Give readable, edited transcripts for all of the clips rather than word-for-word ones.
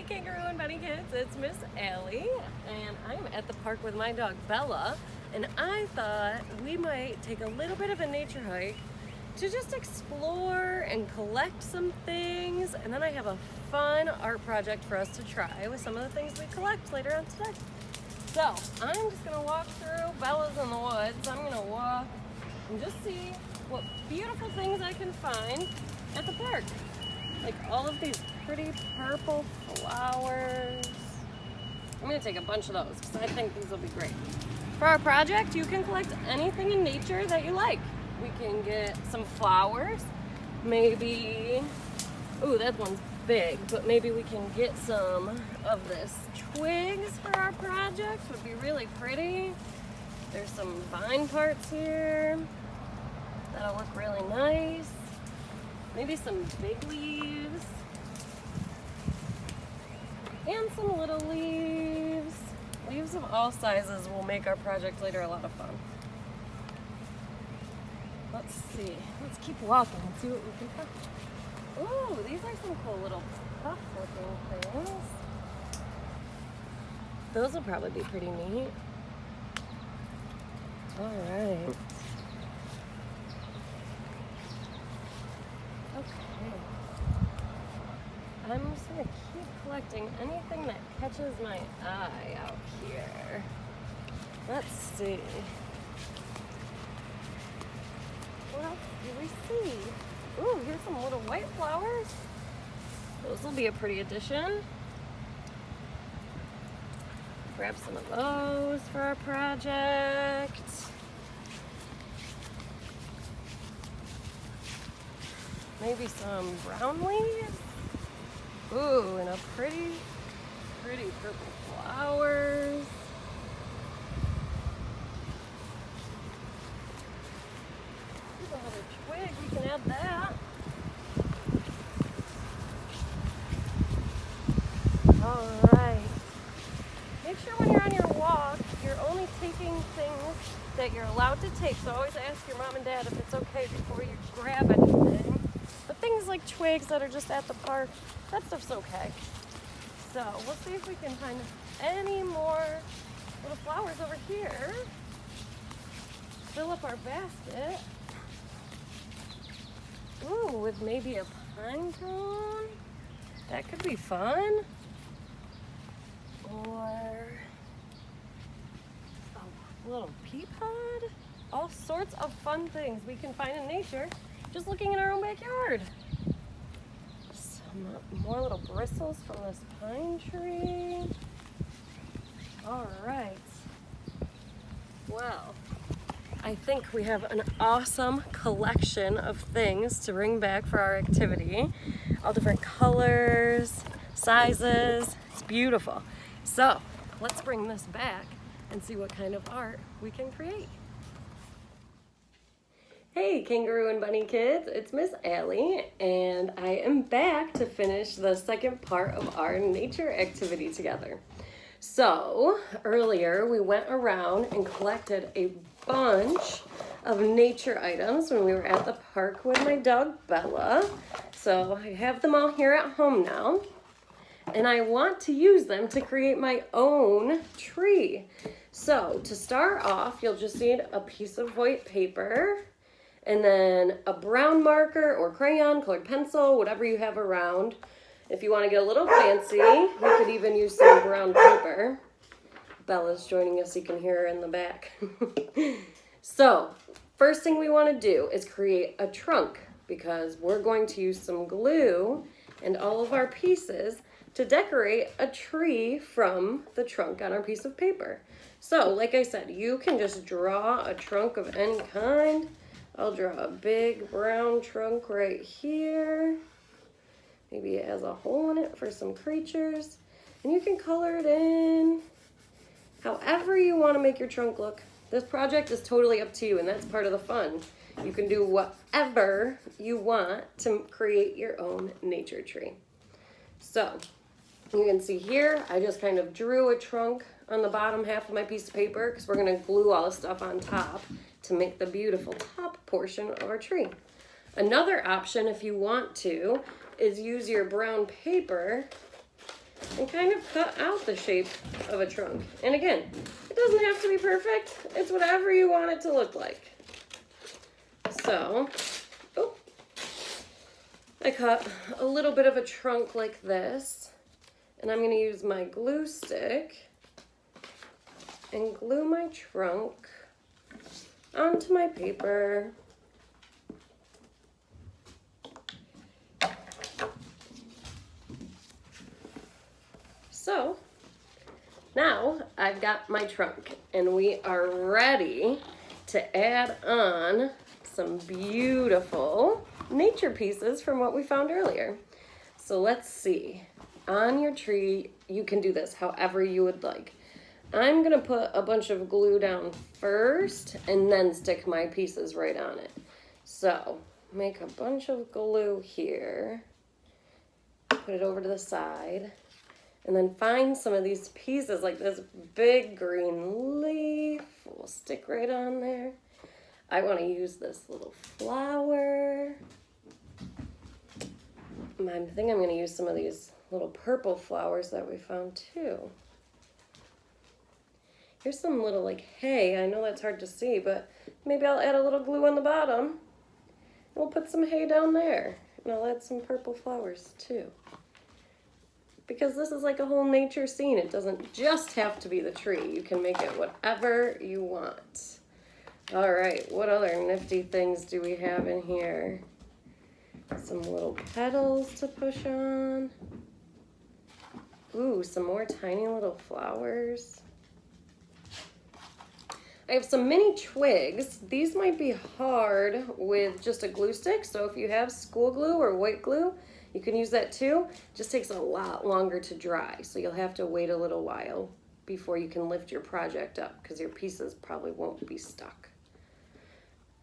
Hey Kangaroo and Bunny Kids, it's Miss Allie, and I'm at the park with my dog Bella, and I thought we might take a little bit of a nature hike to just explore and collect some things, and then I have a fun art project for us to try with some of the things we collect later on today. So, I'm just gonna walk through. Bella's in the woods. I'm gonna walk and just see what beautiful things I can find at the park. Like all of these pretty purple flowers. I'm gonna take a bunch of those because I think these will be great. For our project, you can collect anything in nature that you like. We can get some flowers, maybe, ooh, that one's big, but maybe we can get some of this twigs for our project. Would be really pretty. There's some vine parts here. That'll look really nice. Maybe some big leaves and some little leaves. Leaves of all sizes will make our project later a lot of fun. Let's see. Let's keep walking and see what we can find. Ooh, these are some cool little puff looking things. Those will probably be pretty neat. All right. Okay. I'm just gonna keep collecting anything that catches my eye out here. Let's see. What else do we see? Ooh, here's some little white flowers. Those will be a pretty addition. Grab some of those for our project. Maybe some brown leaves. Ooh, and a pretty purple flowers. Here's another twig, we can add that. All right. Make sure when you're on your walk, you're only taking things that you're allowed to take. So always ask your mom and dad if it's okay before you grab anything. But things like twigs that are just at the park, that stuff's okay. So we'll see if we can find any more little flowers over here. Fill up our basket. Ooh, with maybe a pine cone. That could be fun. Or a little pea pod. All sorts of fun things we can find in nature just looking in our own backyard. Some more little bristles from this pine tree. All right. Well, I think we have an awesome collection of things to bring back for our activity. All different colors, sizes. It's beautiful. So let's bring this back and see what kind of art we can create. Hey Kangaroo and Bunny Kids, it's Miss Allie, and I am back to finish the second part of our nature activity together. So earlier we went around and collected a bunch of nature items when we were at the park with my dog Bella. So I have them all here at home now, and I want to use them to create my own tree. So to start off, you'll just need a piece of white paper, and then a brown marker or crayon, colored pencil, whatever you have around. If you want to get a little fancy, you could even use some brown paper. Bella's joining us, you can hear her in the back. So, first thing we want to do is create a trunk, because we're going to use some glue and all of our pieces to decorate a tree from the trunk on our piece of paper. So, like I said, you can just draw a trunk of any kind. I'll draw a big brown trunk right here. Maybe it has a hole in it for some creatures. And you can color it in however you want to make your trunk look. This project is totally up to you, and that's part of the fun. You can do whatever you want to create your own nature tree. So you can see here, I just kind of drew a trunk on the bottom half of my piece of paper because we're going to glue all the stuff on top to make the beautiful top portion of our tree. Another option, if you want to, is use your brown paper and kind of cut out the shape of a trunk. And again, it doesn't have to be perfect. It's whatever you want it to look like. So, oh, I cut a little bit of a trunk like this, and I'm going to use my glue stick and glue my trunk onto my paper. So now I've got my trunk and we are ready to add on some beautiful nature pieces from what we found earlier. So let's see. On your tree, you can do this however you would like. I'm gonna put a bunch of glue down first and then stick my pieces right on it. So make a bunch of glue here, put it over to the side, and then find some of these pieces like this big green leaf. We'll stick right on there. I want to use this little flower. I think I'm going to use some of these little purple flowers that we found too. Here's some little like hay. I know that's hard to see, but maybe I'll add a little glue on the bottom. We'll put some hay down there, and I'll add some purple flowers too. Because this is like a whole nature scene. It doesn't just have to be the tree. You can make it whatever you want. All right, what other nifty things do we have in here? Some little petals to push on. Ooh, some more tiny little flowers. I have some mini twigs. These might be hard with just a glue stick, so if you have school glue or white glue, you can use that too. It just takes a lot longer to dry, so you'll have to wait a little while before you can lift your project up because your pieces probably won't be stuck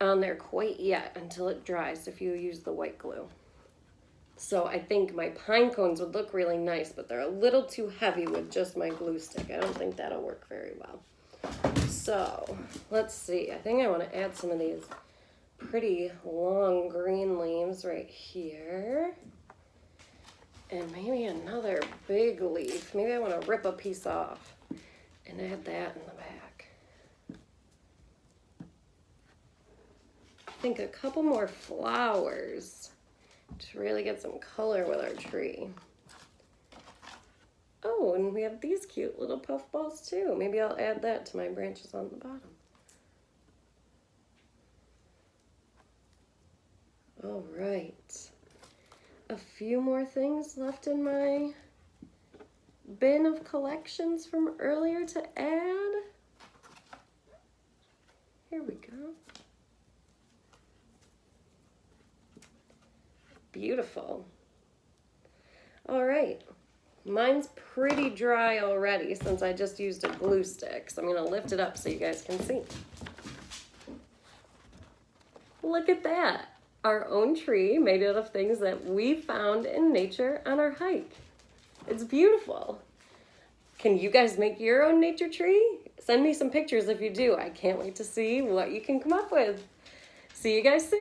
on there quite yet until it dries if you use the white glue. So I think my pine cones would look really nice, but they're a little too heavy with just my glue stick. I don't think that'll work very well. So let's see. I think I want to add some of these pretty long green leaves right here. And maybe another big leaf. Maybe I want to rip a piece off and add that in the back. I think a couple more flowers to really get some color with our tree. Oh, and we have these cute little puff balls too. Maybe I'll add that to my branches on the bottom. All right. A few more things left in my bin of collections from earlier to add. Here we go. Beautiful. All right. Mine's pretty dry already since I just used a glue stick. So I'm going to lift it up so you guys can see. Look at that. Our own tree made out of things that we found in nature on our hike. It's beautiful. Can you guys make your own nature tree? Send me some pictures if you do. I can't wait to see what you can come up with. See you guys soon.